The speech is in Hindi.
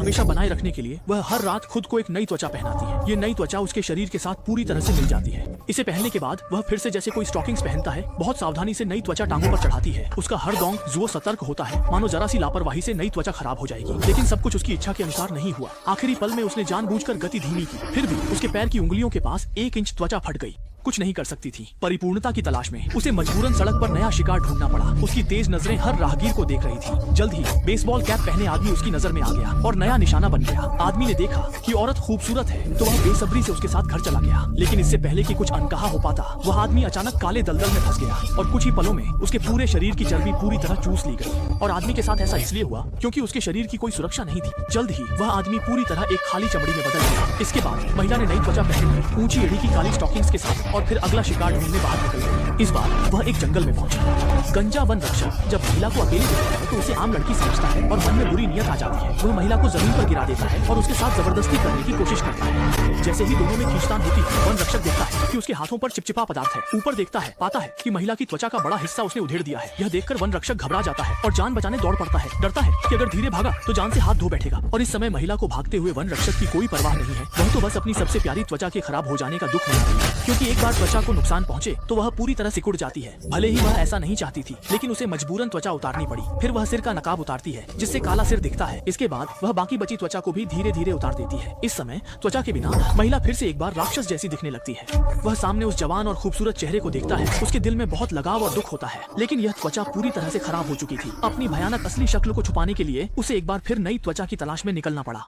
हमेशा बनाए रखने के लिए वह हर रात खुद को एक नई त्वचा पहनाती है। ये नई त्वचा उसके शरीर के साथ पूरी तरह से मिल जाती है। इसे पहनने के बाद वह फिर से जैसे कोई स्टॉकिंग्स पहनता है, बहुत सावधानी से नई त्वचा टांगों पर चढ़ाती है। उसका हर दौंग जुओ सतर्क होता है, मानो जरा सी लापरवाही से नई त्वचा खराब हो जाएगी। लेकिन सब कुछ उसकी इच्छा के अनुसार नहीं हुआ। आखिरी पल में उसने जानबूझकर गति धीमी की, फिर भी उसके पैर की उंगलियों के पास 1 इंच त्वचा फट गई। कुछ नहीं कर सकती थी। परिपूर्णता की तलाश में उसे मजबूरन सड़क पर नया शिकार ढूंढना पड़ा। उसकी तेज नजरें हर राहगीर को देख रही थी। जल्द ही बेसबॉल कैप पहने आदमी उसकी नजर में आ गया और नया निशाना बन गया। आदमी ने देखा कि औरत खूबसूरत है तो वह बेसब्री से उसके साथ घर चला गया। लेकिन इससे पहले कि कुछ अनकहा हो पाता, वह आदमी अचानक काले दलदल में फंस गया और कुछ ही पलों में उसके पूरे शरीर की चर्बी पूरी तरह चूस ली गई। और आदमी के साथ ऐसा इसलिए हुआ क्योंकि उसके शरीर की कोई सुरक्षा नहीं थी। जल्द ही वह आदमी पूरी तरह एक खाली चमड़ी में बदल गया। इसके बाद महिला ने नई त्वचा पहन ली, ऊंची एड़ी की काली स्टॉकिंग्स के साथ, और फिर अगला शिकार ढूंढने बाहर निकल गई। इस बार वह एक जंगल में पहुंचा। गंजा वन रक्षक जब महिला को अकेली देखता है तो उसे आम लड़की समझता है और मन में बुरी नियत आ जाती है। वह महिला को जमीन पर गिरा देता है और उसके साथ जबरदस्ती करने की कोशिश करता है। जैसे ही दोनों में खींचतान होती है, वन रक्षक देखता है कि उसके हाथों पर चिपचिपा पदार्थ है। ऊपर देखता है, पाता है कि महिला की त्वचा का बड़ा हिस्सा उसने उधेड़ दिया है। यह देखकर वन रक्षक घबरा जाता है और जान बचाने दौड़ पड़ता है। डरता है कि अगर धीरे भागा तो जान से हाथ धो बैठेगा। और इस समय महिला को भागते हुए वन रक्षक की कोई परवाह नहीं है। वह तो बस अपनी सबसे प्यारी त्वचा के खराब हो जाने का दुख मना रही है, क्योंकि एक बार त्वचा को नुकसान पहुंचे तो वह पूरी तरह सिकुड़ जाती है। भले ही वह ऐसा नहीं चाहती थी, लेकिन उसे मजबूरन त्वचा उतारनी पड़ी। फिर वह सिर का नकाब उतारती है, जिससे काला सिर दिखता है। इसके बाद वह बाकी बची त्वचा को भी धीरे धीरे उतार देती है। इस समय त्वचा के बिना महिला फिर से एक बार राक्षस जैसी दिखने लगती है। वह सामने उस जवान और खूबसूरत चेहरे को देखता है। उसके दिल में बहुत लगाव और दुख होता है, लेकिन यह त्वचा पूरी तरह से खराब हो चुकी थी। अपनी भयानक असली शक्ल को छुपाने के लिए उसे एक बार फिर नई त्वचा की तलाश में निकलना पड़ा।